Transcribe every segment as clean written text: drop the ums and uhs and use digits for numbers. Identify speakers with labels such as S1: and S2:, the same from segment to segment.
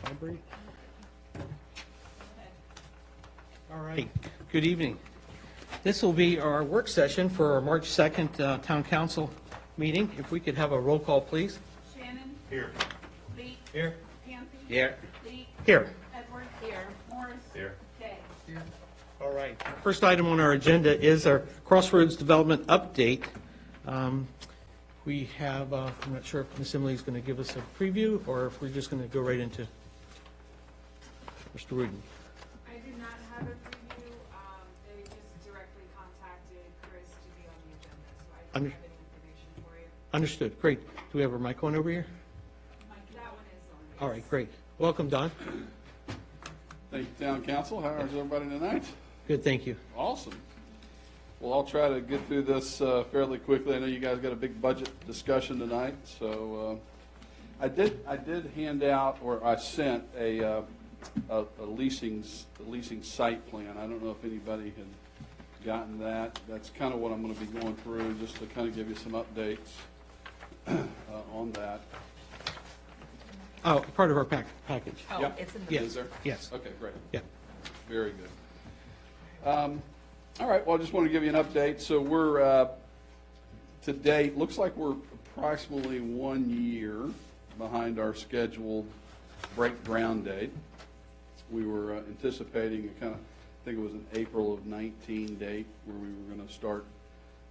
S1: Library. All right, good evening. This will be our work session for our March 2nd Town Council meeting. If we could have a roll call, please.
S2: Shannon?
S1: Here.
S2: Lee?
S1: Here.
S2: Panthy?
S1: Here.
S2: Lee?
S1: Here.
S2: Edward? Here. Morris?
S1: Here.
S2: Kay?
S1: All right. First item on our agenda is our Crossroads Development Update. We have, I'm not sure if Ms. Emily is going to give us a preview or if we're just going to go right into Mr. Rudin.
S3: I did not have a preview. They just directly contacted Chris to be on the agenda, so I don't have any information for you.
S1: Understood. Great. Do we have our mic on over here?
S3: That one is on.
S1: All right, great. Welcome, Don.
S4: Thank you, Town Council. How is everybody tonight?
S1: Good, thank you.
S4: Awesome. Well, I'll try to get through this fairly quickly. I know you guys got a big budget discussion tonight, so I did hand out, or I sent a leasing site plan. I don't know if anybody had gotten that. That's kind of what I'm going to be going through, just to kind of give you some updates on that.
S1: Oh, part of our package.
S2: Oh,
S4: Yep.
S2: it's in the.
S1: Yes.
S4: Is there?
S1: Yes.
S4: Okay, great.
S1: Yeah.
S4: Very good. All right, well, I just want to give you an update. So we're, to date, looks like we're approximately 1 year behind our scheduled break ground date. We were anticipating a kind of, I think it was an April of 19 date where we were going to start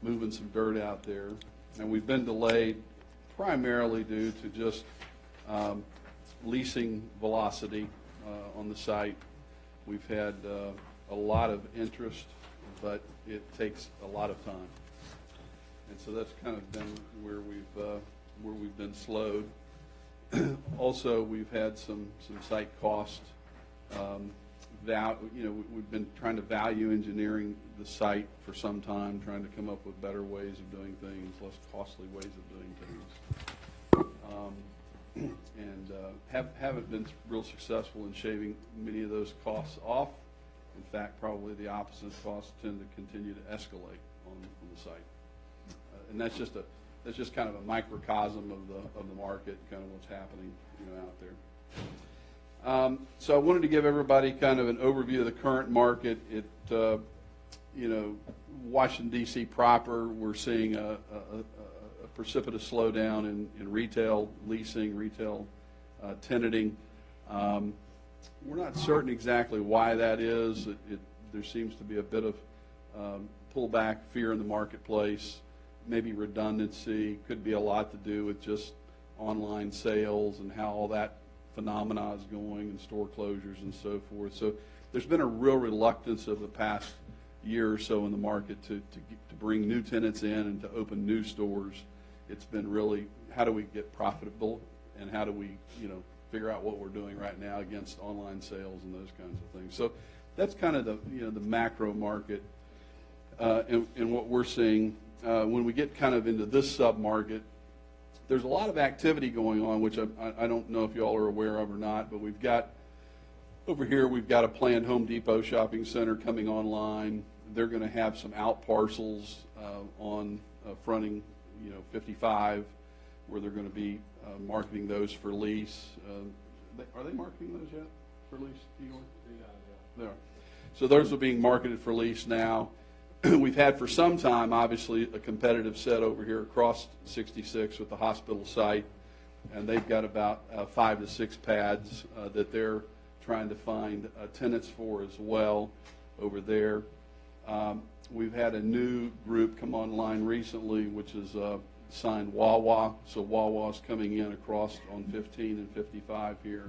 S4: moving some dirt out there. And we've been delayed primarily due to just leasing velocity on the site. We've had a lot of interest, but it takes a lot of time, and so that's kind of been where we've been slowed. Also, we've had some site cost. We've been trying to value engineering the site for some time, trying to come up with better ways of doing things, less costly ways of doing things. And haven't been real successful in shaving many of those costs off. In fact, probably the opposite. Costs tend to continue to escalate on the site, and that's just kind of a microcosm of the market, kind of what's happening, out there. So I wanted to give everybody kind of an overview of the current market. Washington D.C. proper, we're seeing a precipitous slowdown in retail leasing, retail tenanting. We're not certain exactly why that is. There seems to be a bit of pullback, fear in the marketplace, maybe redundancy. Could be a lot to do with just online sales and how all that phenomena is going, and store closures and so forth. So there's been a real reluctance of the past year or so in the market to bring new tenants in and to open new stores. It's been really, how do we get profitable, and how do we, figure out what we're doing right now against online sales and those kinds of things. So that's kind of the macro market and what we're seeing. When we get kind of into this sub-market, there's a lot of activity going on, which I don't know if you all are aware of or not, but we've got a planned Home Depot shopping center coming online. They're going to have some out parcels on fronting 55, where they're going to be marketing those for lease. Are they marketing those yet for lease, Igor? Yeah. They are. So those are being marketed for lease now. We've had for some time, obviously, a competitive set over here across 66 with the hospital site, and they've got about 5 to 6 pads that they're trying to find tenants for as well over there. We've had a new group come online recently, which is signed Wawa. So Wawa's coming in across on 15 and 55 here.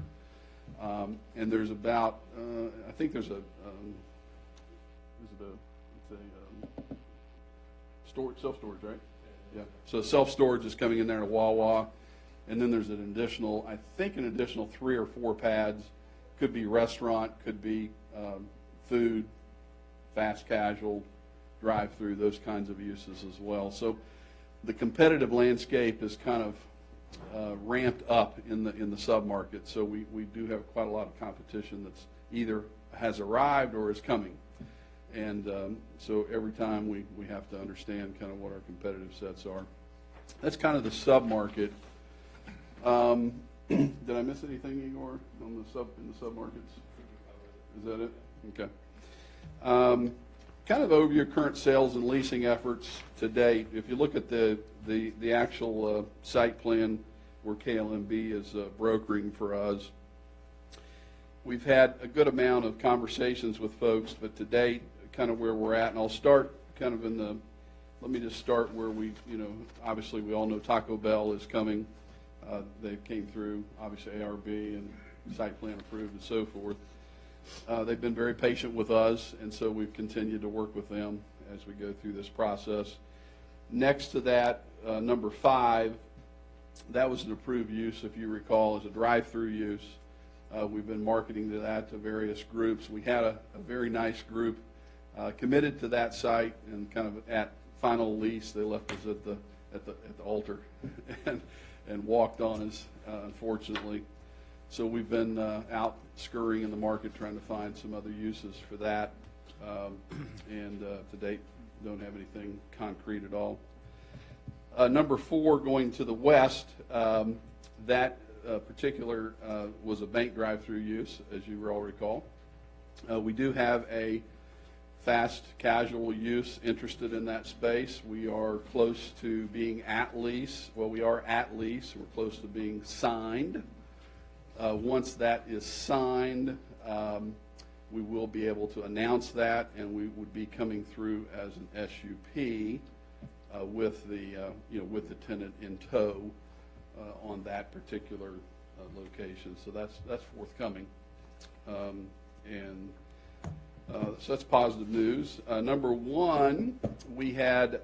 S4: And there's about, I think there's self-storage, right? Yeah. So self-storage is coming in there to Wawa. And then there's an additional 3 or 4 pads. Could be restaurant, could be food, fast casual, drive-through, those kinds of uses as well. So the competitive landscape is kind of ramped up in the sub-market. So we do have quite a lot of competition that's either has arrived or is coming. And so every time we have to understand kind of what our competitive sets are. That's kind of the sub-market. Did I miss anything, Igor, on in the submarkets? Is that it? Okay. Kind of over your current sales and leasing efforts to date. If you look at the actual site plan where KLMB is brokering for us, we've had a good amount of conversations with folks, but to date, kind of where we're at, and I'll start kind of let me just start where obviously we all know Taco Bell is coming. They came through, obviously ARB and site plan approved and so forth. They've been very patient with us, and so we've continued to work with them as we go through this process. Next to that, number 5, that was an approved use, if you recall, as a drive-through use. We've been marketing to that to various groups. We had a very nice group committed to that site, and kind of at final lease, they left us at the altar and walked on us, unfortunately. So we've been out scurrying in the market trying to find some other uses for that, and to date don't have anything concrete at all. Number 4, going to the west, that particular was a bank drive-through use, as you all recall. We do have a fast casual use interested in that space. We are close to being at lease. Well, we are at lease. We're close to being signed. Once that is signed, we will be able to announce that, and we would be coming through as an SUP with the tenant in tow on that particular location. So that's forthcoming, so that's positive news. Number 1, we had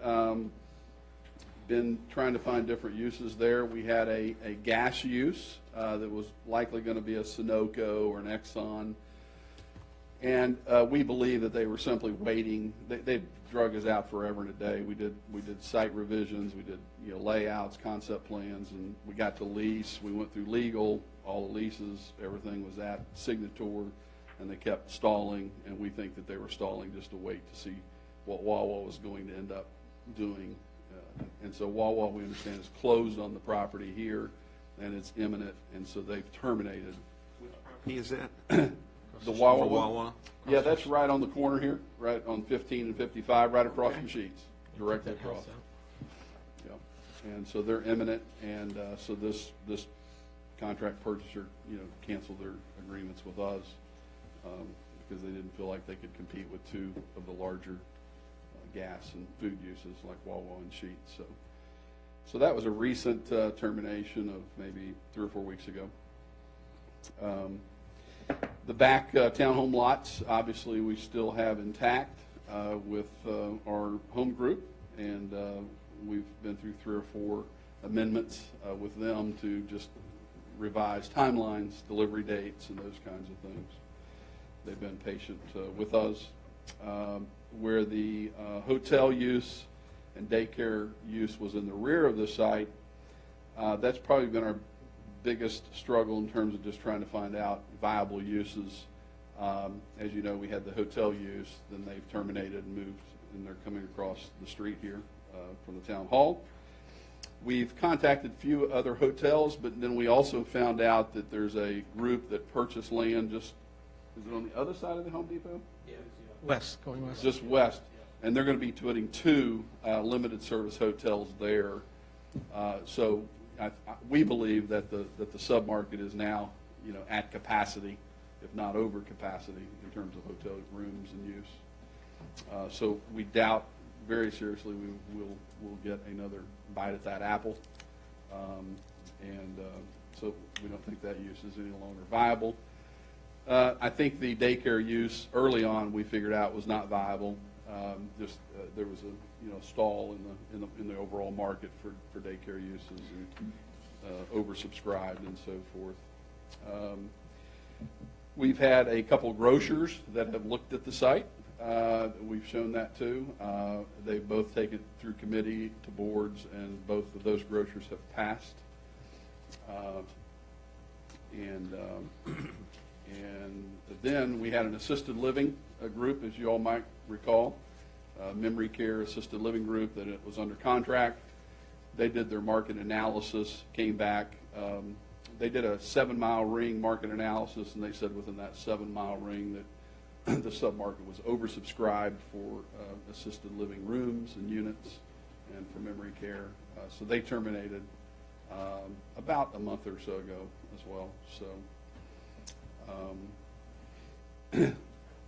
S4: been trying to find different uses there. We had a gas use that was likely going to be a Sunoco or an Exxon, and we believe that they were simply waiting. They drug us out forever and a day. We did site revisions, we did layouts, concept plans, and we got to lease. We went through legal, all the leases, everything was at Signature, and they kept stalling, and we think that they were stalling just to wait to see what Wawa was going to end up doing. And so Wawa, we understand, is closed on the property here, and it's imminent, and so they've terminated.
S5: He is that?
S4: The Wawa?
S5: Wawa?
S4: Yeah, that's right on the corner here, right on 15 and 55, right across from Sheets, directly across. Yeah, and so they're imminent, and so this contract purchaser, canceled their agreements with us because they didn't feel like they could compete with 2 of the larger gas and food uses like Wawa and Sheets. So that was a recent termination of maybe 3 or 4 weeks ago. The back townhome lots, obviously, we still have intact with our home group, and we've been through 3 or 4 amendments with them to just revise timelines, delivery dates, and those kinds of things. They've been patient with us. Where the hotel use and daycare use was in the rear of the site, that's probably been our biggest struggle in terms of just trying to find out viable uses. As you know, we had the hotel use, then they've terminated and moved, and they're coming across the street here from the town hall. We've contacted a few other hotels, but then we also found out that there's a group that purchased land is it on the other side of the Home Depot?
S1: West, going west.
S4: Just west, and they're going to be putting 2 limited service hotels there. So we believe that the submarket is now, at capacity, if not over capacity, in terms of hotel rooms and use. So we doubt very seriously we'll get another bite at that apple, and so we don't think that use is any longer viable. I think the daycare use early on we figured out was not viable. There was a stall in the overall market for daycare uses, and oversubscribed and so forth. We've had a couple grocers that have looked at the site. We've shown that too. They've both taken it through committee to boards, and both of those grocers have passed. And then we had an assisted living group, as you all might recall, memory care assisted living group that it was under contract. They did their market analysis, came back they did a 7-mile ring market analysis, and they said within that 7-mile ring that the submarket was oversubscribed for assisted living rooms and units and for memory care. So they terminated about a month or so ago as well. So,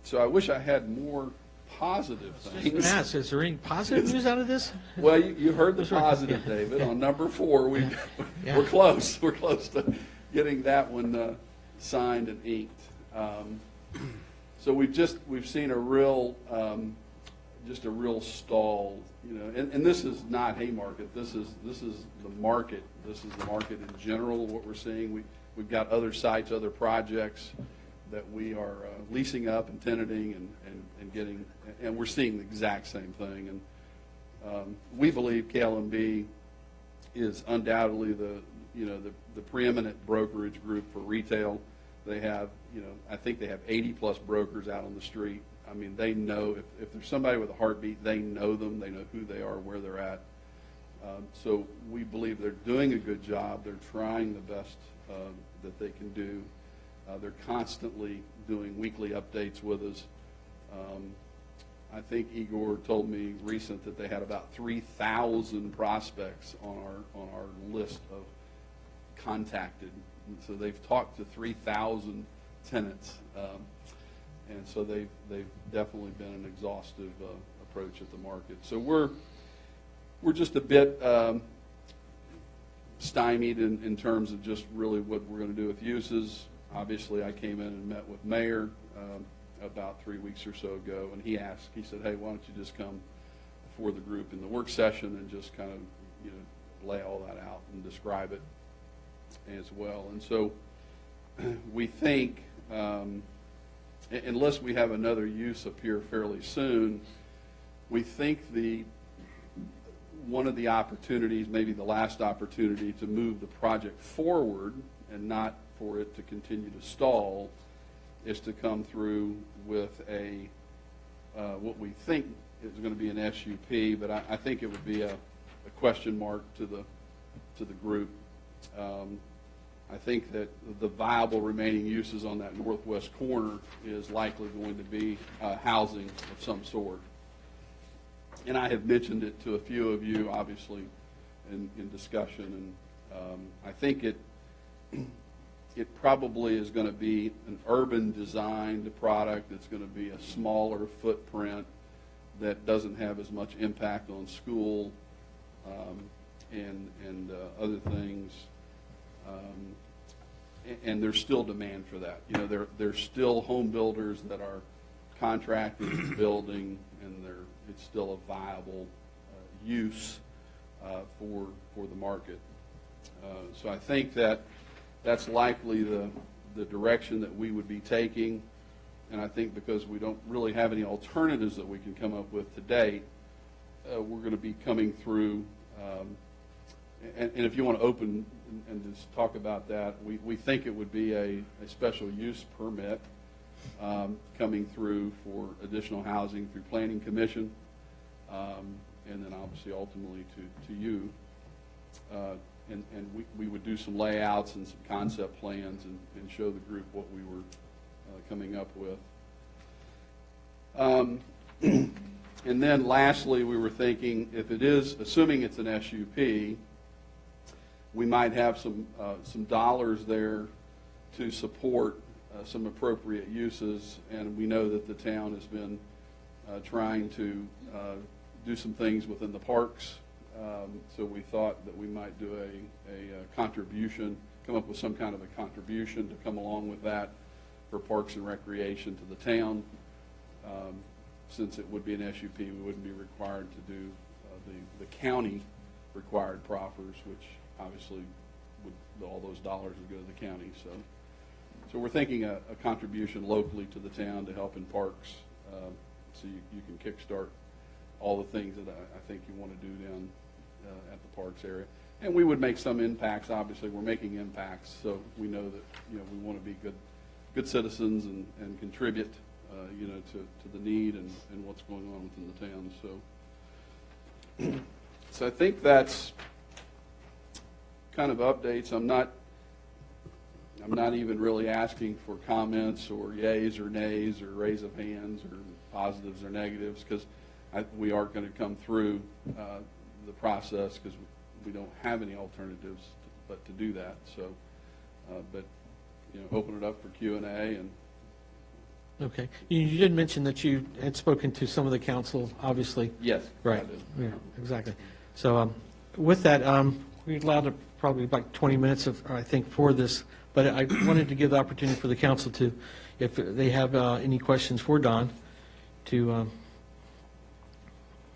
S4: so I wish I had more positive things.
S1: Mass, is there any positive news out of this?
S4: Well, you heard the
S1: Those are-
S4: positive,
S1: yeah.
S4: David. On number 4,
S1: Yeah.
S4: we're close. We're close to getting that one signed and inked. So we've seen a real just a real stall, you know. And this is not Haymarket. This is the market. This is the market in general. What we're seeing, we've got other sites, other projects that we are leasing up and tenanting and getting, and we're seeing the exact same thing. And we believe KLMB is undoubtedly the preeminent brokerage group for retail. They have, I think they have 80+ brokers out on the street. I mean, they know if there's somebody with a heartbeat, they know them. They know who they are, where they're at. So we believe they're doing a good job. They're trying the best that they can do. They're constantly doing weekly updates with us. I think Igor told me recent that they had about 3,000 prospects on our list of contacted. And so they've talked to 3,000 tenants, and so they've definitely been an exhaustive approach at the market. So we're just a bit stymied in terms of just really what we're going to do with uses. Obviously, I came in and met with Mayor about 3 weeks or so ago, and he said, hey, why don't you just come before the group in the work session and just kind of lay all that out and describe it as well. And so we think, unless we have another use appear fairly soon, we think one of the opportunities, maybe the last opportunity to move the project forward and not for it to continue to stall, is to come through with what we think is going to be an SUP, but I think it would be a question mark to the group. I think that the viable remaining uses on that northwest corner is likely going to be housing of some sort. And I have mentioned it to a few of you, obviously, in discussion, and I think it probably is going to be an urban designed product. It's going to be a smaller footprint that doesn't have as much impact on school and other things. And there's still demand for that. There's still home builders that are contracting and building, and it's still a viable use for the market. So I think that's likely the direction that we would be taking. And I think because we don't really have any alternatives that we can come up with today, we're going to be coming through. And if you want to open and just talk about that, we think it would be a special use permit coming through for additional housing through Planning Commission, and then obviously ultimately to you. And we would do some layouts and some concept plans and show the group what we were coming up with. And then lastly, we were thinking, if it is, assuming it's an SUP, we might have some dollars there to support some appropriate uses. And we know that the town has been trying to do some things within the parks. So we thought that we might do a contribution, come up with some kind of a contribution to come along with that for Parks and Recreation to the town. Since it would be an SUP, we wouldn't be required to do the county required proffers, which obviously all those dollars would go to the county. So we're thinking a contribution locally to the town to help in parks, so you can kickstart all the things that I think you want to do down at the parks area. And we would make some impacts. Obviously, we're making impacts, so we know that we want to be good citizens and contribute to the need and what's going on within the town. So I think that's kind of updates. I'm not I'm not even really asking for comments or yays or nays or raise of hands or positives or negatives, because we are going to come through the process, because we don't have any alternatives but to do that. So, but, you know, open it up for Q&A and.
S1: Okay. You did mention that you had spoken to some of the council, obviously.
S4: Yes.
S1: Right.
S4: I did.
S1: Yeah, exactly. So with that, we're allowed probably about 20 minutes of, I think, for this, but I wanted to give the opportunity for the council to, if they have any questions for Don, to,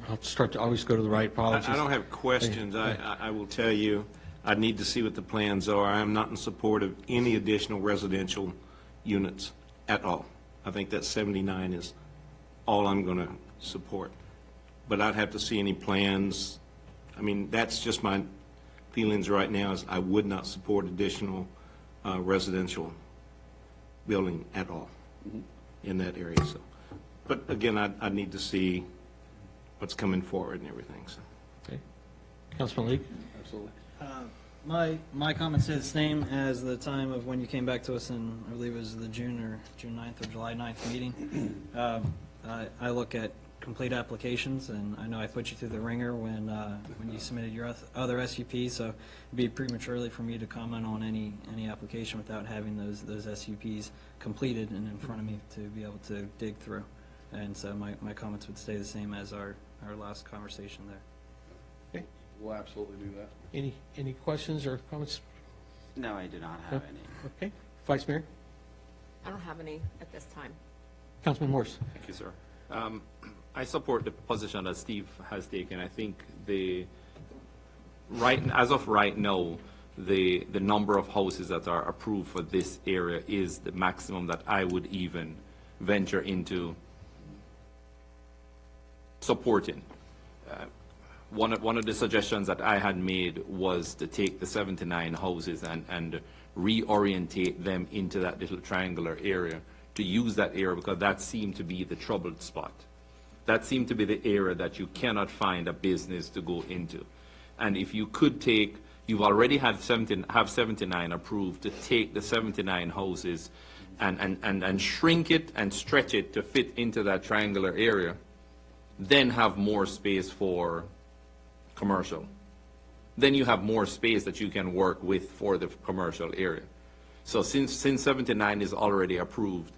S1: I'll start to always go to the right. Apologies.
S5: I don't have questions. I will tell you, I need to see what the plans are. I am not in support of any additional residential units at all. I think that 79 is all I'm going to support. But I'd have to see any plans. I mean, that's just my feelings right now, is I would not support additional residential building at all in that area. So, but again, I need to see what's coming forward and everything. So.
S1: Okay. Councilman Leake?
S4: Absolutely.
S6: My comments stay the same as the time of when you came back to us in, I believe it was the June 9th or July 9th meeting. I look at complete applications, and I know I put you through the ringer when you submitted your other SUPs, so it'd be prematurely for me to comment on any application without having those SUPs completed and in front of me to be able to dig through. And so my comments would stay the same as our last conversation there.
S1: Okay.
S4: We'll absolutely do that.
S1: Any questions or comments?
S7: No, I do not have any.
S1: Okay. Vice Mayor?
S2: I don't have any at this time.
S1: Councilman Morse?
S8: Thank you, sir. I support the position that Steve has taken. I think as of right now, the number of houses that are approved for this area is the maximum that I would even venture into supporting. One of the suggestions that I had made was to take the 79 houses and reorientate them into that little triangular area, to use that area, because that seemed to be the troubled spot. That seemed to be the area that you cannot find a business to go into. And if you could take, you've already have 79 approved, to take the 79 houses and shrink it and stretch it to fit into that triangular area, then have more space for commercial. Then you have more space that you can work with for the commercial area. So since 79 is already approved,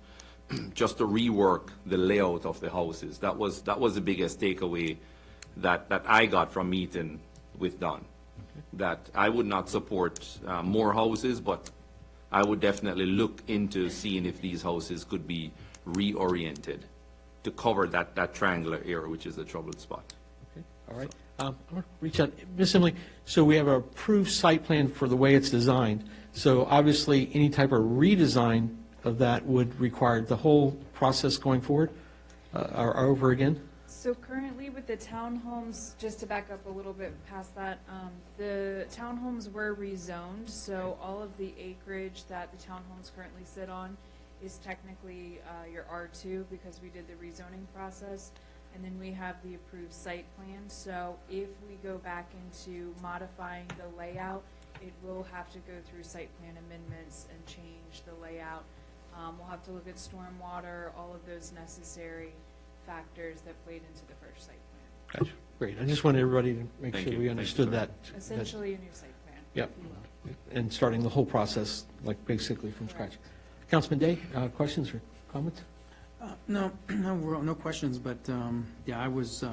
S8: just to rework the layout of the houses, that was the biggest takeaway that I got from meeting with Don. That I would not support more houses, but I would definitely look into seeing if these houses could be reoriented to cover that triangular area, which is the troubled spot.
S1: Okay. All right. I'm going to reach out. Ms. Emily, so we have an approved site plan for the way it's designed. So obviously, any type of redesign of that would require the whole process going forward or over again?
S3: So currently with the townhomes, just to back up a little bit past that, the townhomes were rezoned, so all of the acreage that the townhomes currently sit on is technically your R2, because we did the rezoning process. And then we have the approved site plan. So if we go back into modifying the layout, it will have to go through site plan amendments and change the layout. We'll have to look at stormwater, all of those necessary factors that played into the first site plan.
S1: Gotcha. Great. I just wanted everybody to make
S8: Thank
S1: sure
S8: you.
S1: we
S8: Thank you,
S1: understood
S8: sir.
S1: that.
S3: Essentially a new site plan.
S1: Yep.
S3: if you will.
S1: And starting the whole process, like basically from scratch. Councilman Day, questions or comments?
S9: No questions, but, yeah, I was,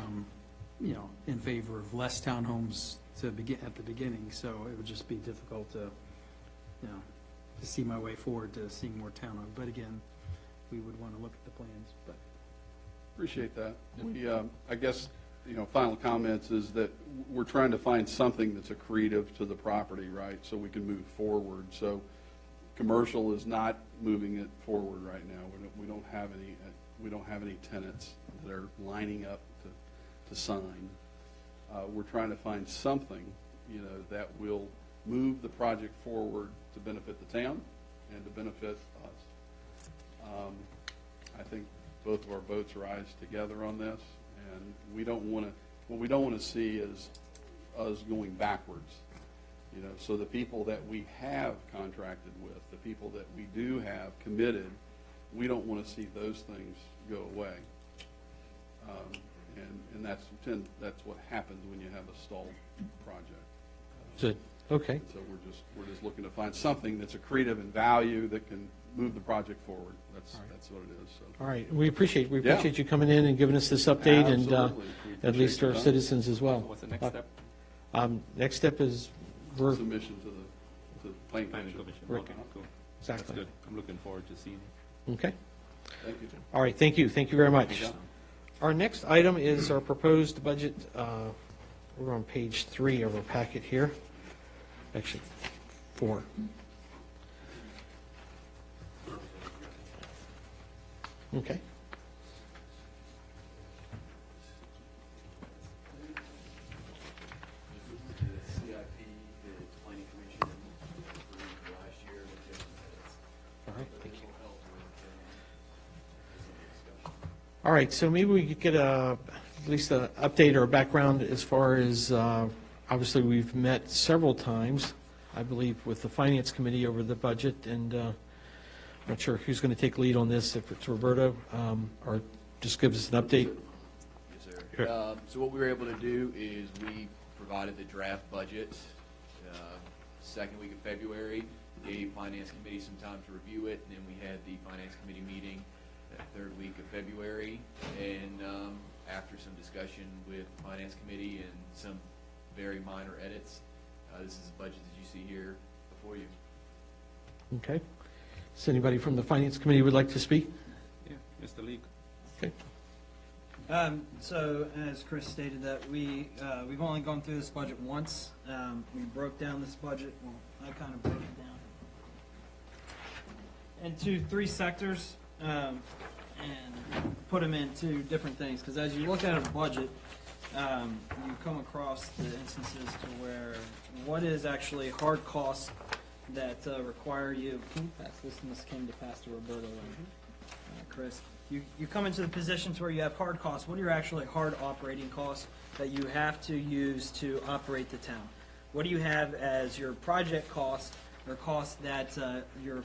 S9: in favor of less townhomes to begin, at the beginning, so it would just be difficult to see my way forward to seeing more townhomes. But again, we would want to look at the plans, but.
S4: Appreciate that. I guess, final comments is that we're trying to find something that's accretive to the property, right, so we can move forward. So commercial is not moving it forward right now. We don't have any tenants that are lining up to sign. We're trying to find something, that will move the project forward to benefit the town and to benefit us. I think both of our boats rise together on this, and what we don't want to see is us going backwards. You know, so the people that we have contracted with, the people that we do have committed, we don't want to see those things go away. And that's what happens when you have a stalled project.
S1: Good, okay.
S4: So we're just looking to find something that's accretive in value that can move the project forward. That's what it is, so.
S1: All right, we appreciate
S4: Yeah.
S1: you coming in and giving us this update, and
S4: Absolutely. We
S1: at least
S4: appreciate
S1: our
S4: your time.
S1: citizens as well.
S8: What's the next step?
S1: Next step is, we're,
S4: Submission to the planning
S8: Planning
S4: commission.
S8: commission, okay, cool. That's
S1: exactly,
S8: good. I'm looking forward to seeing it.
S1: okay.
S4: Thank you, Jim.
S1: All right, thank you very much.
S4: Yeah.
S1: Our next item is our proposed budget. We're on page 3 of our packet here. Actually, 4. Okay. All right, thank you. All right, so maybe we could get at least an update or a background as far as, obviously, we've met several times, I believe, with the Finance Committee over the budget, and I'm not sure who's going to take lead on this, if it's Roberto, or just give us an update.
S10: Yes,
S1: Sure.
S10: sir. So what we were able to do is we provided the draft budget second week of February, gave Finance Committee some time to review it, and then we had the Finance Committee meeting that third week of February. And after some discussion with the Finance Committee and some very minor edits, this is the budget that you see here before you.
S1: Okay. Does anybody from the Finance Committee would like to speak?
S8: Yeah, Mr. League.
S1: Okay.
S6: So, as Chris stated, that we've only gone through this budget once. We broke down this budget, well, I kind of broke it down into 3 sectors, and put them into different things. Because as you look at a budget, you come across the instances to where what is actually hard costs that require you. Can you pass this? And this came to Pastor Roberto and Chris. You come into the position to where you have hard costs. What are your actually hard operating costs that you have to use to operate the town? What do you have as your project costs or costs that your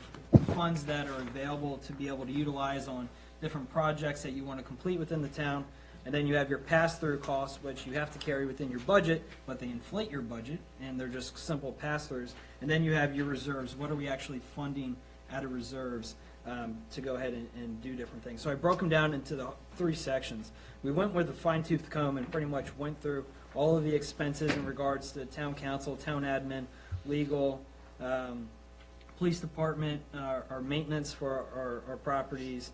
S6: funds that are available to be able to utilize on different projects that you want to complete within the town? And then you have your pass-through costs, which you have to carry within your budget, but they inflate your budget, and they're just simple pass-throughs. And then you have your reserves. What are we actually funding out of reserves to go ahead and do different things? So I broke them down into the 3 sections. We went with a fine-tooth comb and pretty much went through all of the expenses in regards to town council, town admin, legal, police department, our maintenance for our properties,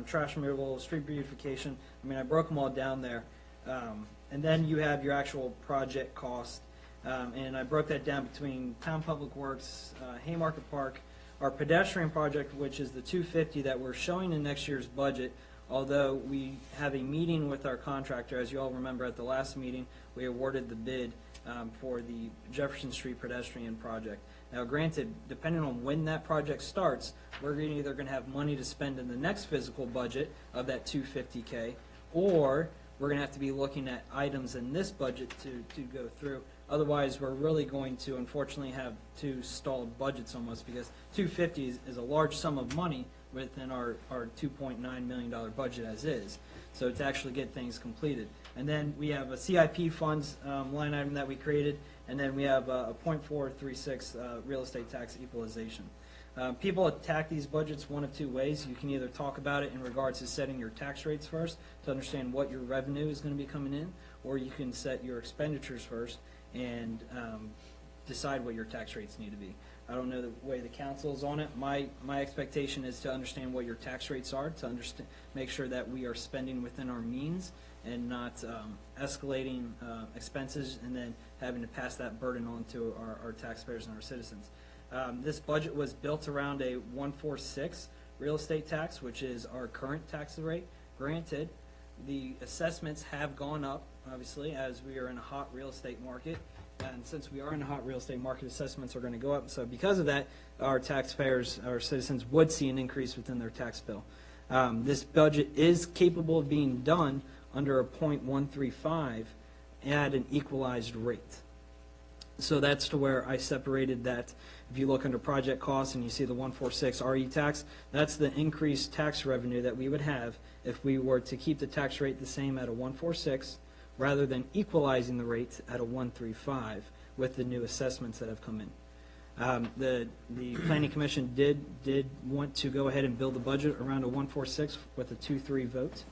S6: trash removal, street beautification. I mean, I broke them all down there. And then you have your actual project cost. And I broke that down between Town Public Works, Haymarket Park, our pedestrian project, which is the $250 that we're showing in next year's budget, although we have a meeting with our contractor. As you all remember at the last meeting, we awarded the bid for the Jefferson Street pedestrian project. Now granted, depending on when that project starts, we're either going to have money to spend in the next physical budget of that $250K, or we're going to have to be looking at items in this budget to go through. Otherwise, we're really going to, unfortunately, have 2 stalled budgets almost, because $250 is a large sum of money within our $2.9 million budget as is. So to actually get things completed. And then we have a CIP funds line item that we created, and then we have a .436 real estate tax equalization. People attack these budgets one of 2 ways. You can either talk about it in regards to setting your tax rates first to understand what your revenue is going to be coming in, or you can set your expenditures first and decide what your tax rates need to be. I don't know the way the council is on it. My expectation is to understand what your tax rates are, to make sure that we are spending within our means and not escalating expenses and then having to pass that burden on to our taxpayers and our citizens. This budget was built around a 146 real estate tax, which is our current tax rate. Granted, the assessments have gone up, obviously, as we are in a hot real estate market. And since we are in a hot real estate market, assessments are going to go up. So because of that, our taxpayers, our citizens would see an increase within their tax bill. This budget is capable of being done under a .135 at an equalized rate. So that's to where I separated that. If you look under project costs and you see the 146 RE tax, that's the increased tax revenue that we would have if we were to keep the tax rate the same at a 146, rather than equalizing the rate at a 135 with the new assessments that have come in. The planning commission did want to go ahead and build the budget around a 146 with a 2-3 vote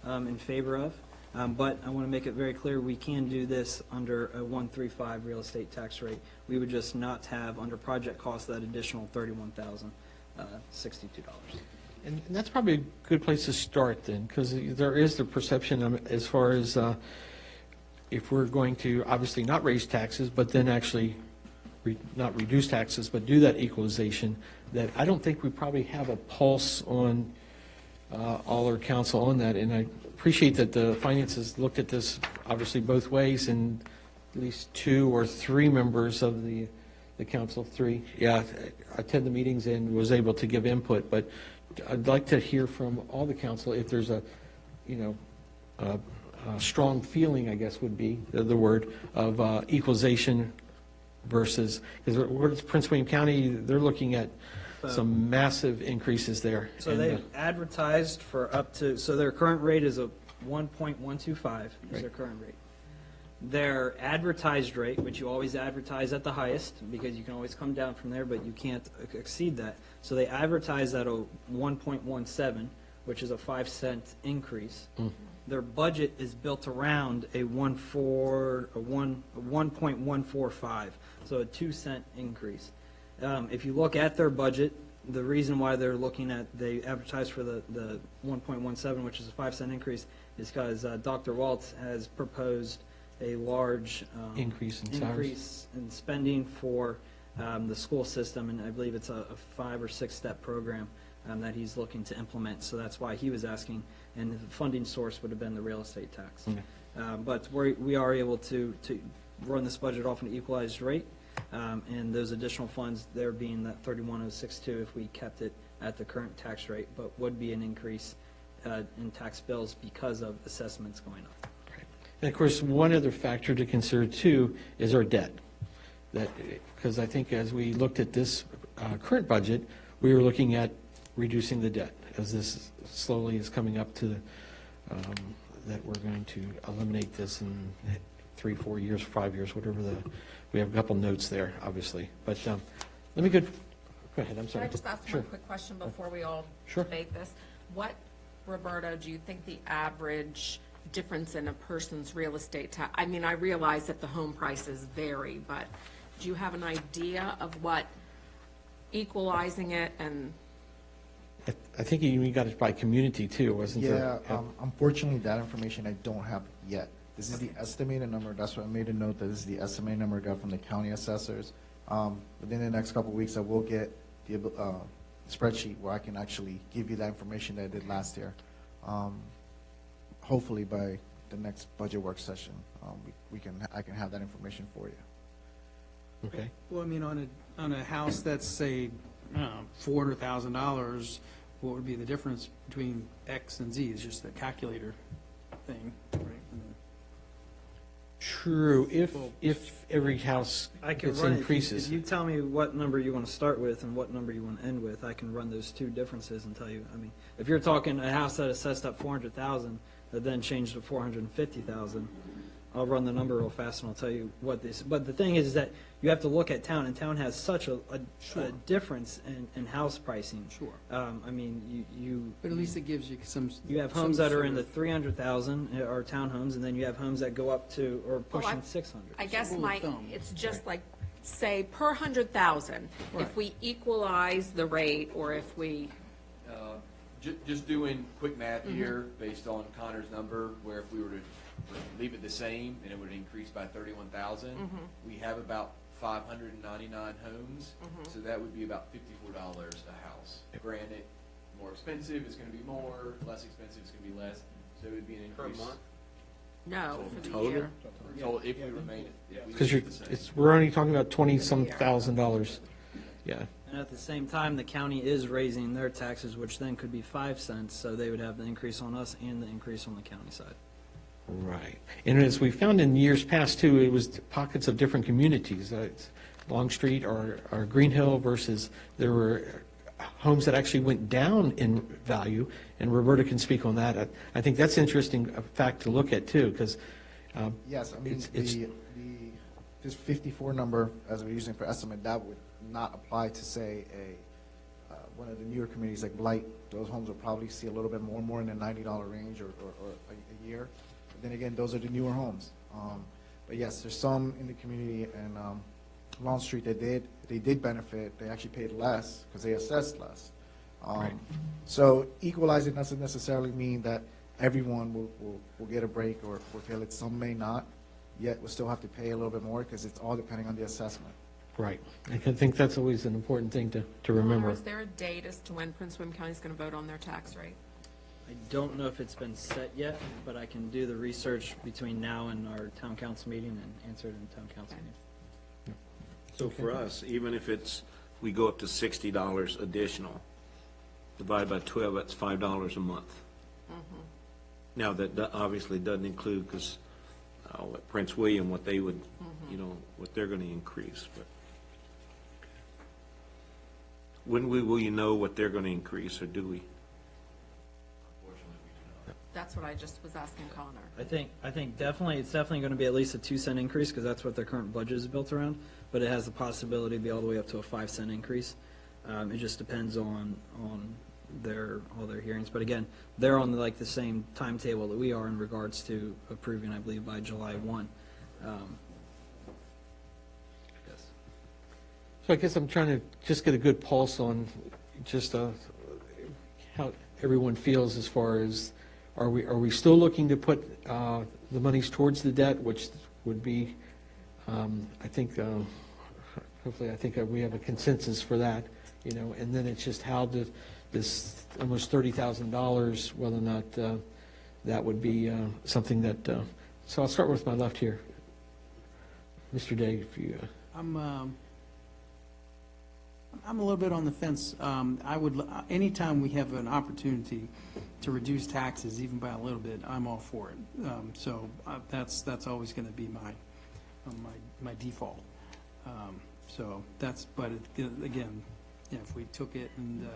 S6: in favor of. But I want to make it very clear, we can do this under a 135 real estate tax rate. We would just not have, under project cost, that additional $31,062.
S1: And that's probably a good place to start then, because there is the perception as far as if we're going to obviously not raise taxes, but then actually not reduce taxes, but do that equalization, that I don't think we probably have a pulse on all our council on that. And I appreciate that the finance has looked at this obviously both ways, and at least 2 or 3 members of the council, 3, attend the meetings and was able to give input. But I'd like to hear from all the council if there's a strong feeling, I guess would be the word, of equalization versus, because Prince William County, they're looking at some massive increases there.
S6: So
S1: And,
S6: they advertised for up to, so their current rate is a 1.125 is their
S1: Right.
S6: current rate. Their advertised rate, which you always advertise at the highest, because you can always come down from there, but you can't exceed that. So they advertise at a 1.17, which is a 5-cent increase. Their budget is built around a 1.145, so a 2-cent increase. If you look at their budget, the reason why they're looking at, they advertise for the 1.17, which is a 5-cent increase, is because Dr. Waltz has proposed a large
S1: Increase in salaries.
S6: increase in spending for the school system, and I believe it's a 5 or 6-step program that he's looking to implement. So that's why he was asking, and the funding source would have been the real estate tax.
S1: Okay.
S6: But we are able to run this budget off an equalized rate, and those additional funds, there being that 31,062 if we kept it at the current tax rate, but would be an increase in tax bills because of assessments going up.
S1: And of course, one other factor to consider too is our debt. Because I think as we looked at this current budget, we were looking at reducing the debt as this slowly is coming up to that we're going to eliminate this in 3, 4 years, 5 years, whatever we have a couple notes there, obviously. But let me go ahead, I'm
S2: Can
S1: sorry.
S2: I just ask
S1: Sure.
S2: one quick question before we all
S1: Sure.
S2: debate this? What, Roberto, do you think the average difference in a person's real estate tax? I mean, I realize that the home prices vary, but do you have an idea of what equalizing it and,
S1: I think you got it by community too, wasn't there?
S11: Yeah, unfortunately, that information I don't have yet. This is the estimated number, that's why I made a note that this is the estimated number I got from the county assessors. Within the next couple of weeks, I will get the spreadsheet where I can actually give you that information that I did last year. Hopefully by the next budget work session, I can have that information for you.
S1: Okay.
S9: Well, I mean, on a house that's, say, $400,000, what would be the difference between X and Z? It's just a calculator thing, right?
S1: True, if every house
S6: I can
S1: gets
S6: run it.
S1: increases.
S6: If you tell me what number you want to start with and what number you want to end with, I can run those two differences and tell you. I mean, if you're talking a house that assessed at 400,000 that then changed to 450,000, I'll run the number real fast and I'll tell you what this. But the thing is that you have to look at town, and town has such a difference in house pricing.
S9: Sure.
S6: I mean, you
S9: But at least it gives you some.
S6: you have homes that are in the 300,000 are townhomes, and then you have homes that go up to or
S2: Well,
S6: pushing 600.
S2: I guess
S9: rule of
S2: my,
S9: thumb.
S2: it's just like, say, per 100,000,
S9: Right.
S2: if we equalize the rate, or if we,
S10: Just doing quick math here, based on Connor's number, where if we were to leave it the same, and it would increase by 31,000, we have about 599 homes, so that would be about $54 a house. Granted, more expensive, it's gonna be more, less expensive, it's gonna be less, so it would be an increase.
S2: no, for the
S10: Total?
S2: year.
S10: So if we remain, if we
S1: Because
S10: leave it the same.
S1: we're only talking about 20-some $1,000. Yeah.
S6: And at the same time, the county is raising their taxes, which then could be 5 cents, so they would have the increase on us and the increase on the county side.
S1: Right. And as we found in years past too, it was pockets of different communities. It's Long Street or Green Hill versus there were homes that actually went down in value, and Roberta can speak on that. I think that's interesting fact to look at too, because
S11: Yes, I mean,
S1: it's
S11: this 54 number, as we're using for estimate, that would not apply to, say, one of the newer communities like Blight. Those homes will probably see a little bit more in the $90 range or a year. But then again, those are the newer homes. But yes, there's some in the community and Long Street that they did benefit. They actually paid less because they assessed less. So equalizing doesn't necessarily mean that everyone will get a break or feel it. Some may not, yet will still have to pay a little bit more because it's all depending on the assessment.
S1: right. I think that's always an important thing to remember.
S2: Is there a date as to when Prince William County is going to vote on their tax rate?
S6: I don't know if it's been set yet, but I can do the research between now and our town council meeting and answer it in town council
S2: Okay.
S6: meeting.
S5: So for us, even if we go up to $60 additional, divide by 12, that's $5 a month. Now, that obviously doesn't include, because Prince William, what they would, what they're going to increase, but when will you know what they're going to increase, or do we?
S2: That's what I just was asking Connor.
S6: I think definitely, it's definitely going to be at least a 2-cent increase, because that's what their current budget is built around, but it has the possibility to be all the way up to a 5-cent increase. It just depends on all their hearings, but again, they're on the same timetable that we are in regards to approving, I believe, by July 1. Yes.
S1: So I guess I'm trying to just get a good pulse on just how everyone feels as far as, are we still looking to put the monies towards the debt, which would be, I think, hopefully, I think we have a consensus for that, and then it's just how this almost $30,000, whether or not that would be something that, so I'll start with my left here. Mr. Day, if you,
S9: I'm a little bit on the fence. I would, anytime we have an opportunity to reduce taxes, even by a little bit, I'm all for it. So that's always going to be my default. So that's, but again, if we took it and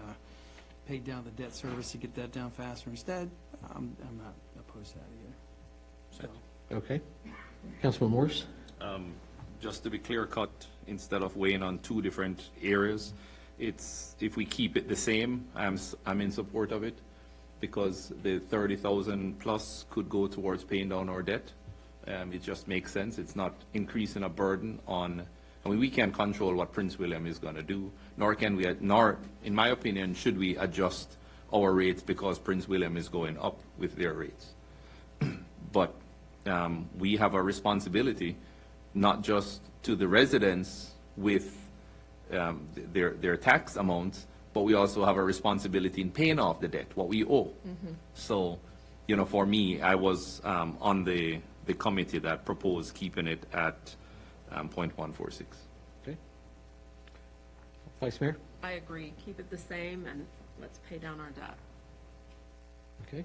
S9: paid down the debt service to get that down faster instead, I'm not opposed to that either. So.
S1: okay. Councilman Morris?
S8: Just to be clear cut, instead of weighing on two different areas, if we keep it the same, I'm in support of it, because the 30,000 plus could go towards paying down our debt. It just makes sense. It's not increasing a burden on, we can't control what Prince William is going to do, nor can we, nor, in my opinion, should we adjust our rates because Prince William is going up with their rates. But we have a responsibility, not just to the residents with their tax amounts, but we also have a responsibility in paying off the debt, what we owe. So, for me, I was on the committee that proposed keeping it at 0.146.
S1: Okay. Vice Mayor?
S2: I agree. Keep it the same and let's pay down our debt.
S1: Okay.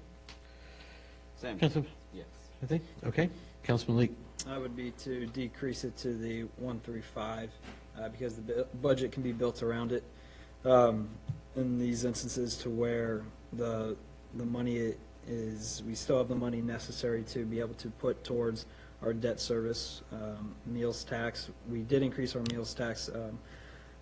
S7: Same.
S1: Councilman,
S7: Yes.
S1: I think, okay. Councilman Leak?
S6: I would be to decrease it to the 135, because the budget can be built around it. In these instances to where the money is, we still have the money necessary to be able to put towards our debt service, meals tax. We did increase our meals tax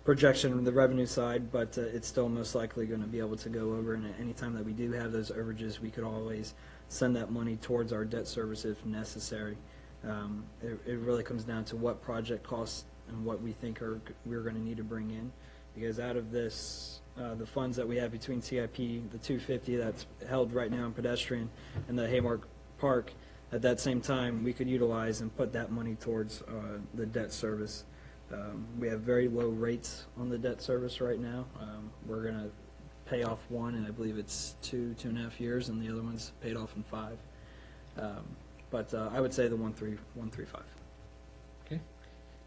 S6: projection on the revenue side, but it's still most likely going to be able to go over, and any time that we do have those overages, we could always send that money towards our debt service if necessary. It really comes down to what project costs and what we think we're going to need to bring in, because out of this, the funds that we have between CIP, the 250 that's held right now in pedestrian, and the Haymark Park, at that same time, we could utilize and put that money towards the debt service. We have very low rates on the debt service right now. We're going to pay off one, and I believe it's 2.5 years, and the other one's paid off in 5. But I would say the 135.
S1: Okay.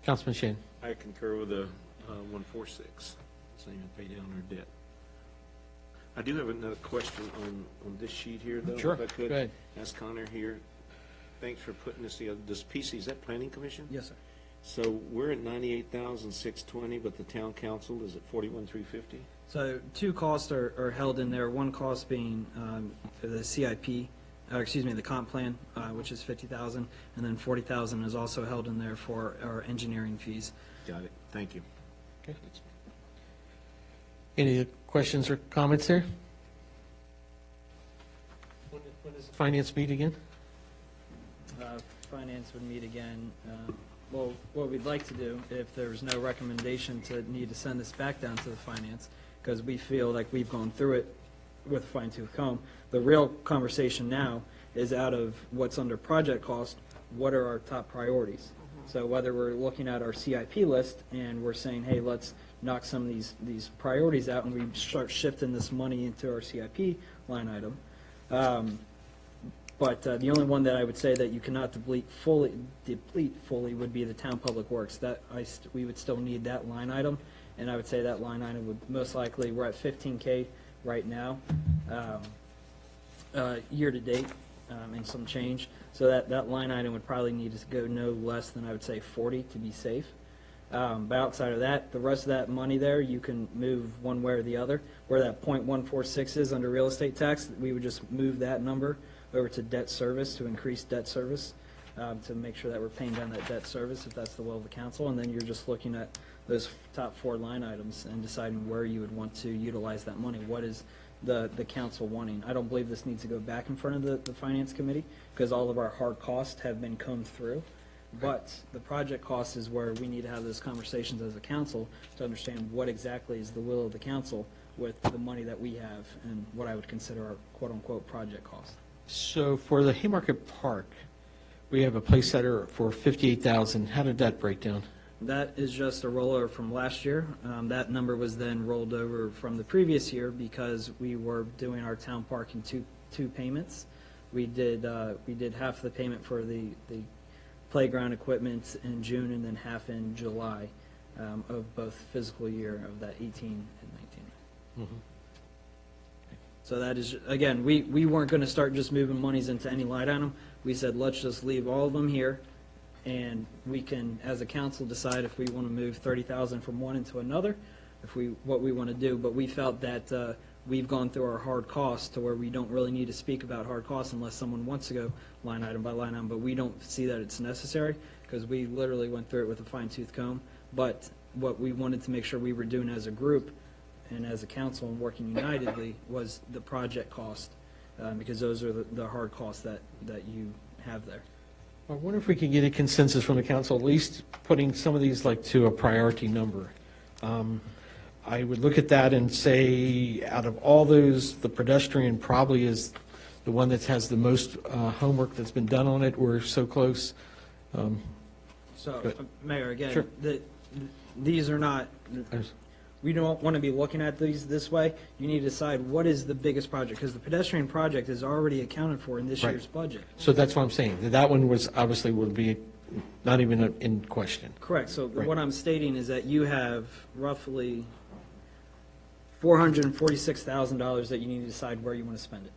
S1: Councilman Shane?
S5: I concur with the 146, saying pay down our debt. I do have another question on this sheet here, though.
S1: Sure.
S5: If I could
S1: Go ahead.
S5: ask Connor here. thanks for putting this together. Does PC, is that Planning Commission?
S6: Yes, sir.
S5: So we're at 98,620, but the town council is at 41,350?
S6: So two costs are held in there, one cost being the CIP, the comp plan, which is 50,000, and then 40,000 is also held in there for our engineering fees.
S5: Got it. Thank you.
S1: Okay. Any questions or comments there? When does finance meet again?
S6: Finance would meet again. Well, what we'd like to do, if there's no recommendation to need to send this back down to the finance, because we feel like we've gone through it with a fine-tooth comb, the real conversation now is out of what's under project cost, what are our top priorities? So whether we're looking at our CIP list and we're saying, hey, let's knock some of these priorities out and we start shifting this money into our CIP line item. But the only one that I would say that you cannot deplete fully would be the town public works. That we would still need that line item, and I would say that line item would most likely, we're at 15K right now, year to date, and some change. So that line item would probably need to go no less than, I would say, 40 to be safe. But outside of that, the rest of that money there, you can move one way or the other. Where that .146 is under real estate tax, we would just move that number over to debt service, to increase debt service, to make sure that we're paying down that debt service, if that's the will of the council. And then you're just looking at those top four line items and deciding where you would want to utilize that money. What is the council wanting? I don't believe this needs to go back in front of the finance committee, because all of our hard costs have been combed through. But the project cost is where we need to have those conversations as a council to understand what exactly is the will of the council with the money that we have and what I would consider our quote-unquote project cost.
S1: So for the Haymarket Park, we have a place setter for 58,000. How did that break down?
S6: That is just a rollover from last year. That number was then rolled over from the previous year because we were doing our town park in two payments. We did half the payment for the playground equipment in June and then half in July of both fiscal year of that 18 and 19.
S1: Mm-hmm.
S6: So that is, again, we weren't going to start just moving monies into any line item. We said, let's just leave all of them here, and we can, as a council, decide if we want to move 30,000 from one into another, what we want to do. But we felt that we've gone through our hard costs to where we don't really need to speak about hard costs unless someone wants to go line item by line item. But we don't see that it's necessary because we literally went through it with a fine-tooth comb. But what we wanted to make sure we were doing as a group and as a council and working unitedly was the project cost, because those are the hard costs that you have there.
S1: I wonder if we could get a consensus from the council, at least putting some of these like to a priority number. I would look at that and say, out of all those, the pedestrian probably is the one that has the most homework that's been done on it. We're so close.
S6: So,
S1: Good.
S6: Mayor, again,
S1: Sure.
S6: these are not, we don't want to be looking at these this way. You need to decide what is the biggest project, because the pedestrian project is already accounted for in this
S1: Right.
S6: year's budget.
S1: So that's what I'm saying. That one was obviously would be not even in question.
S6: Correct. So
S1: Right.
S6: what I'm stating is that you have roughly $446,000 that you need to decide where you want to spend it.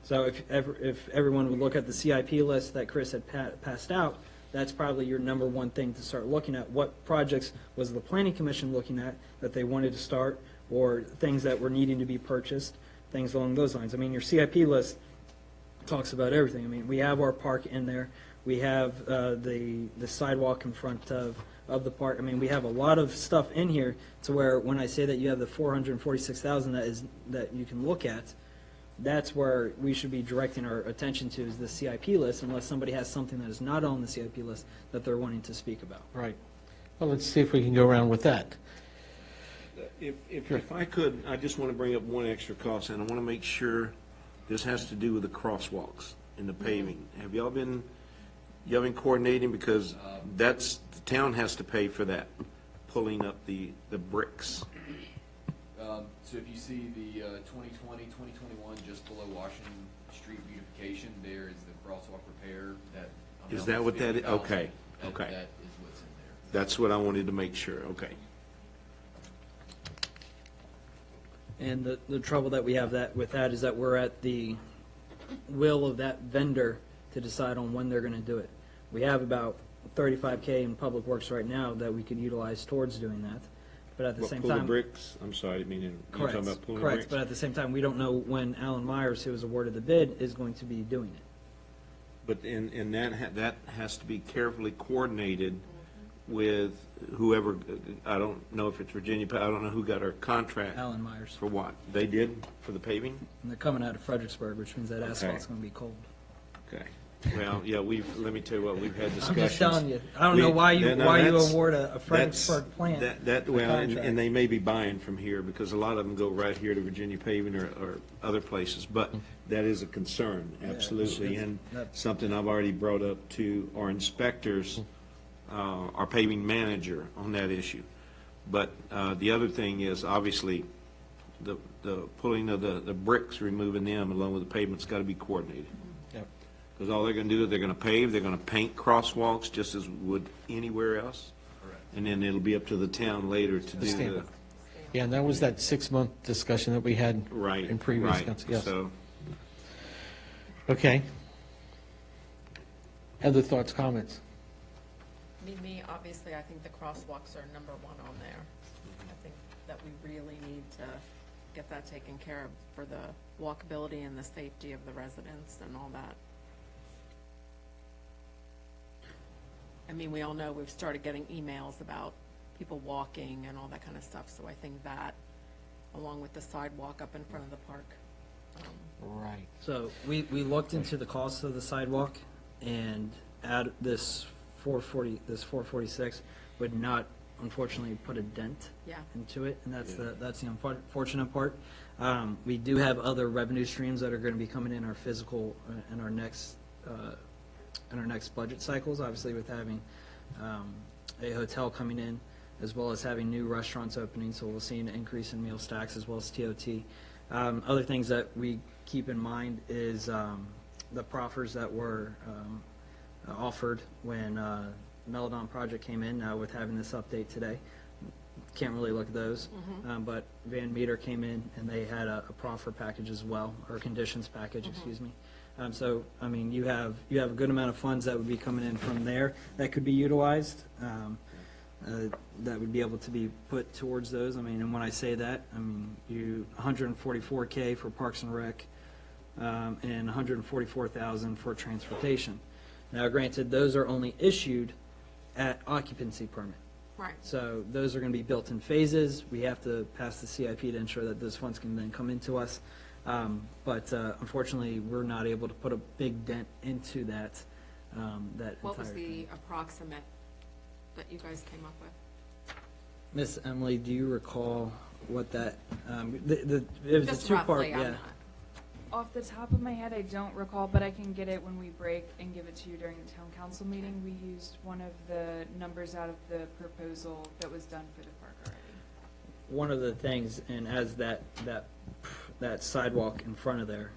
S6: So if everyone would look at the CIP list that Chris had passed out, that's probably your number one thing to start looking at. What projects was the planning commission looking at that they wanted to start, or things that were needing to be purchased, things along those lines. I mean, your CIP list talks about everything. I mean, we have our park in there. We have the sidewalk in front of the park. I mean, we have a lot of stuff in here to where when I say that you have the 446,000 that you can look at, that's where we should be directing our attention to, is the CIP list, unless somebody has something that is not on the CIP list that they're wanting to speak about.
S1: Right. Well, let's see if we can go around with that.
S5: If I could, I just want to bring up one extra cost, and I want to make sure this has to do with the crosswalks and the paving. Have y'all been coordinating, because the town has to pay for that, pulling up the bricks.
S10: So if you see the 2020, 2021, just below Washington Street beautification, there is the crosswalk repair.
S5: Is that what that is?
S10: 50,000.
S5: Okay, okay.
S10: That is what's in there.
S5: That's what I wanted to make sure, okay.
S6: And the trouble that we have with that is that we're at the will of that vendor to decide on when they're going to do it. We have about 35K in public works right now that we could utilize towards doing that, but at the same
S5: Pull the
S6: time.
S5: bricks, I'm sorry, I mean, you're
S6: Correct,
S5: talking about pulling the
S6: correct,
S5: bricks?
S6: but at the same time, we don't know when Alan Myers, who was awarded the bid, is going to be doing it.
S5: But in that has to be carefully coordinated with whoever, I don't know if it's Virginia, I don't know who got our contract
S6: Alan Myers.
S5: for what? They did for the paving?
S6: And they're coming out of Fredericksburg, which means that asphalt's going to be cold.
S5: Okay. Well, yeah, let me tell you what, we've had
S6: I'm
S5: discussions.
S6: just telling you, I don't know why you award a Fredericksburg plant.
S5: Well, and
S6: contract.
S5: they may be buying from here, because a lot of them go right here to Virginia Paving or other places, but that is a concern, absolutely, and something I've already brought up to our inspectors, our paving manager on that issue. But the other thing is, obviously, the pulling of the bricks, removing them along with the pavement's got to be coordinated.
S1: Yep.
S5: Because all they're going to do is they're going to pave, they're going to paint crosswalks just as would anywhere else.
S10: Correct.
S5: And then it'll be up to the town later to do
S1: stamp
S5: the,
S1: it. Yeah, and that was that 6-month discussion that we had
S5: right,
S1: in previous
S5: right.
S1: council. Yes.
S5: So,
S1: Okay. Other thoughts, comments?
S2: Me, obviously, I think the crosswalks are number one on there. I think that we really need to get that taken care of for the walkability and the safety of the residents and all that. I mean, we all know we've started getting emails about people walking and all that kind of stuff, so I think that, along with the sidewalk up in front of the park.
S1: Right.
S6: So we looked into the cost of the sidewalk, and add this 446 would not, unfortunately, put a dent
S2: Yeah.
S6: into it, and that's the unfortunate part. We do have other revenue streams that are going to be coming in our physical, in our next budget cycles, obviously with having a hotel coming in, as well as having new restaurants opening, so we'll see an increase in meal stacks as well as TOT. Other things that we keep in mind is the proffers that were offered when Meladon project came in, now with having this update today. Can't really look at those. But Van Meter came in and they had a proffer package as well, or conditions package, excuse me. So, I mean, you have a good amount of funds that would be coming in from there that could be utilized, that would be able to be put towards those. I mean, and when I say that, I mean, 144K for Parks and Rec, and 144,000 for transportation. Now, granted, those are only issued at occupancy permit.
S2: Right.
S6: So those are going to be built in phases. We have to pass the CIP to ensure that those funds can then come into us. But unfortunately, we're not able to put a big dent into that, that
S2: What was
S6: entire
S2: the
S6: thing.
S2: approximate that you guys came up with?
S6: Miss Emily, do you recall what that, it was a
S2: Just
S6: two-part,
S2: roughly, I'm
S6: yeah.
S2: not.
S3: Off the top of my head, I don't recall, but I can get it when we break and give it to you during the town council meeting. We used one of the numbers out of the proposal that was done for the park already.
S6: One of the things, and as that sidewalk in front of there,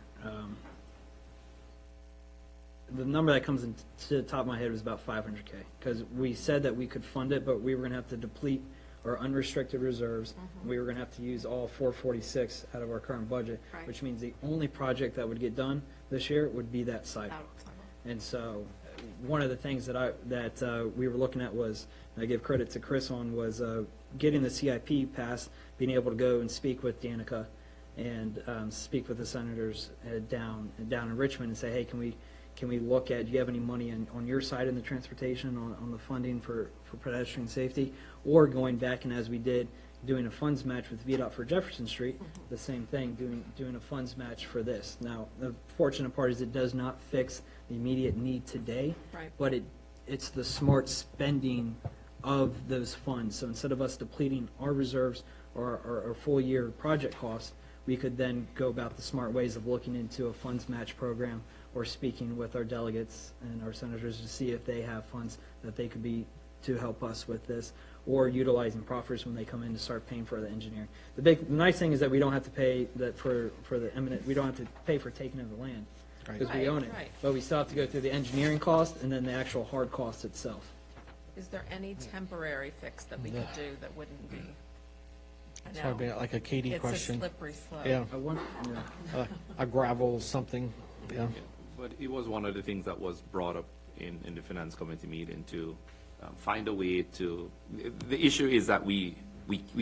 S6: the number that comes into the top of my head was about 500K, because we said that we could fund it, but we were going to have to deplete our unrestricted reserves. We were going to have to use all 446 out of our current budget,
S2: Right.
S6: which means the only project that would get done this year would be that sidewalk.
S2: Sidewalk.
S6: And so, one of the things that we were looking at was, and I give credit to Chris on, was getting the CIP passed, being able to go and speak with Danica and speak with the senators down in Richmond and say, hey, can we look at, do you have any money on your side in the transportation, on the funding for pedestrian safety? Or going back, and as we did, doing a funds match with VDOT for Jefferson Street, the same thing, doing a funds match for this. Now, the fortunate part is it does not fix the immediate need today,
S2: Right.
S6: but it's the smart spending of those funds. So instead of us depleting our reserves or our full year project costs, we could then go about the smart ways of looking into a funds match program or speaking with our delegates and our senators to see if they have funds that they could be to help us with this, or utilizing proffers when they come in to start paying for the engineering. The nice thing is that we don't have to pay that for the eminent, we don't have to pay for taking of the land, because we
S2: Right,
S6: own it.
S2: right.
S6: But we still have to go through the engineering cost and then the actual hard cost itself.
S2: Is there any temporary fix that we could do that wouldn't be? I
S1: It's probably
S2: know,
S1: like a Katie
S2: it's a
S1: question.
S2: slippery slope.
S1: Yeah,
S6: I want, yeah.
S1: a gravel something, yeah.
S8: But it was one of the things that was brought up in the finance committee meeting to find a way to, the issue is that we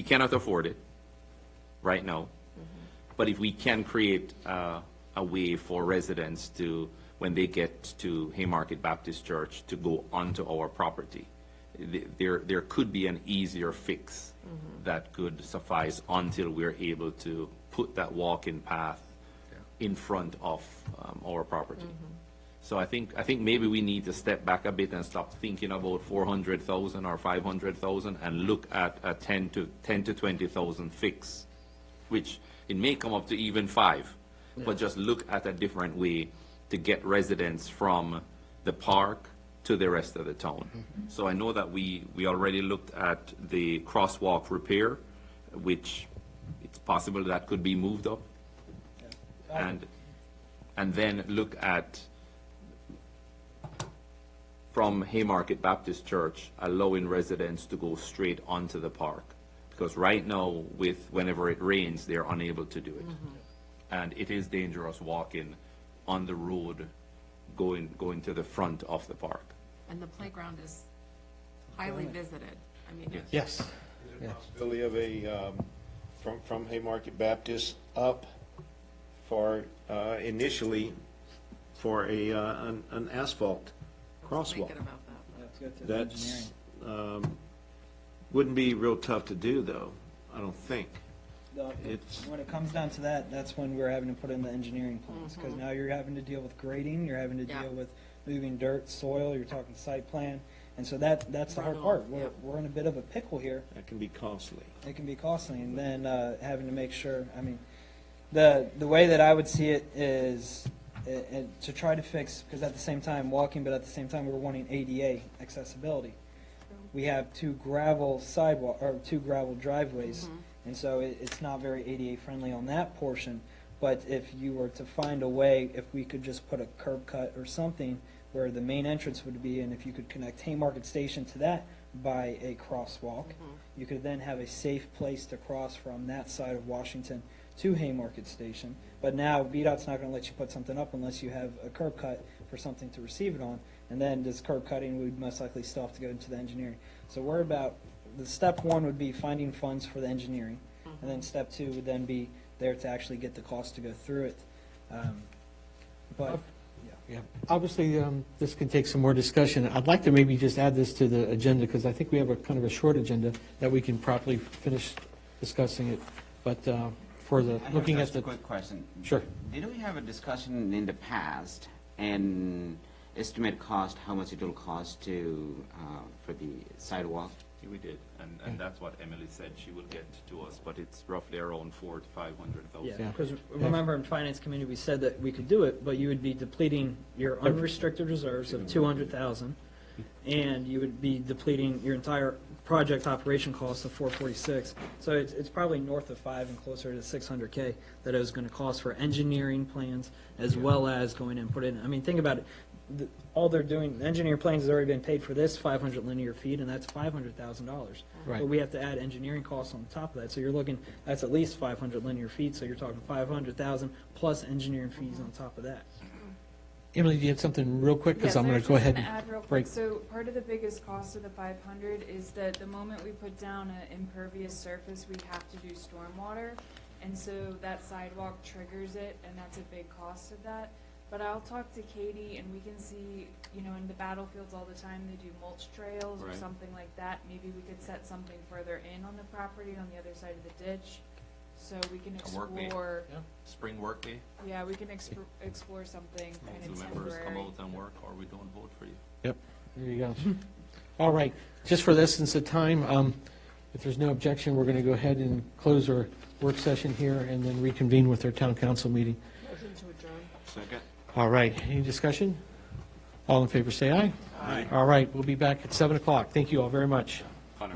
S8: cannot afford it right now. But if we can create a way for residents to, when they get to Haymarket Baptist Church, to go onto our property, there could be an easier fix that could suffice until we're able to put that walking path in front of our property. So I think maybe we need to step back a bit and stop thinking about 400,000 or 500,000 and look at a 10 to 20,000 fix, which it may come up to even 5, but just look at a different way to get residents from the park to the rest of the town. So I know that we already looked at the crosswalk repair, which it's possible that could be moved up. And then look at, from Haymarket Baptist Church, allowing residents to go straight onto the park. Because right now, whenever it rains, they're unable to do it. And it is dangerous walking on the road going to the front of the park.
S2: And the playground is highly visited. I mean, it's
S1: Yes. Yes.
S5: Possibility of a, from Haymarket Baptist up for, initially, for an asphalt crosswalk.
S2: thinking about that.
S6: Let's go to the engineering.
S5: That's, wouldn't be real tough to do, though, I don't think. It's-
S6: When it comes down to that, that's when we're having to put in the engineering plans, because now you're having to deal with grading, you're having to
S2: Yeah.
S6: deal with moving dirt, soil, you're talking site plan, and so that's the hard
S2: Runoff,
S6: part.
S2: yeah.
S6: We're in a bit of a pickle here.
S5: That can be costly.
S6: It can be costly, and then having to make sure, I mean, the way that I would see it is to try to fix, because at the same time, walking, but at the same time, we're wanting ADA accessibility. We have 2 gravel sidewalk, or 2 gravel driveways, and so it's not very ADA friendly on that portion. But if you were to find a way, if we could just put a curb cut or something where the main entrance would be, and if you could connect Haymarket Station to that by a crosswalk, you could then have a safe place to cross from that side of Washington to Haymarket Station. But now VDOT's not going to let you put something up unless you have a curb cut for something to receive it on. And then this curb cutting would most likely still have to go into the engineering. So we're about, the step 1 would be finding funds for the engineering. And then step 2 would then be there to actually get the cost to go through it. But,
S1: Yeah, obviously, this can take some more discussion. I'd like to maybe just add this to the agenda, because I think we have a kind of a short agenda that we can properly finish discussing it. But for the,
S7: I have
S1: looking at
S7: just a
S1: the,
S7: quick question.
S1: Sure.
S7: Did we have a discussion in the past and estimate cost, how much it will cost to, for the sidewalk?
S8: We did, and that's what Emily said she will get to us, but it's roughly around 400,000 to 500,000.
S6: yeah,
S1: Yeah.
S6: because remember in Finance Committee, we said that we could do it, but you would be depleting your unrestricted reserves of 200,000, and you would be depleting your entire project operation cost of 446. So it's probably north of 5 and closer to 600K that it was going to cost for engineering plans as well as going and put in. I mean, think about it. All they're doing, the engineering plans has already been paid for this 500 linear feet, and that's $500,000.
S1: Right.
S6: But we have to add engineering costs on top of that. So you're looking, that's at least 500 linear feet, so you're talking 500,000 plus engineering fees on top of that.
S1: Emily, do you have something real quick? Because
S3: Yes,
S1: I'm
S3: I
S1: going
S3: was
S1: to go
S3: just
S1: ahead
S3: gonna
S1: and
S3: add real quick.
S1: break.
S3: So part of the biggest cost of the 500 is that the moment we put down an impervious surface, we have to do stormwater. And so that sidewalk triggers it, and that's a big cost of that. But I'll talk to Katie, and we can see, you know, in the battlefields all the time, they do mulch trails or
S8: Right.
S3: something like that. Maybe we could set something further in on the property on the other side of the ditch, so we can
S8: A work day.
S3: explore,
S8: Spring work day,
S3: yeah, we can explore something kind
S8: council
S3: of
S8: members come
S3: temporary.
S8: out and work, or we don't vote for you.
S1: Yep, there you go. All right, just for the essence of time, if there's no objection, we're going to go ahead and close our work session here and then reconvene with our town council meeting.
S2: Motion to adjourn.
S8: Second.
S1: All right, any discussion? All in favor, say aye. Aye. All right, we'll be back at 7 o'clock. Thank you all very much.
S8: Connor.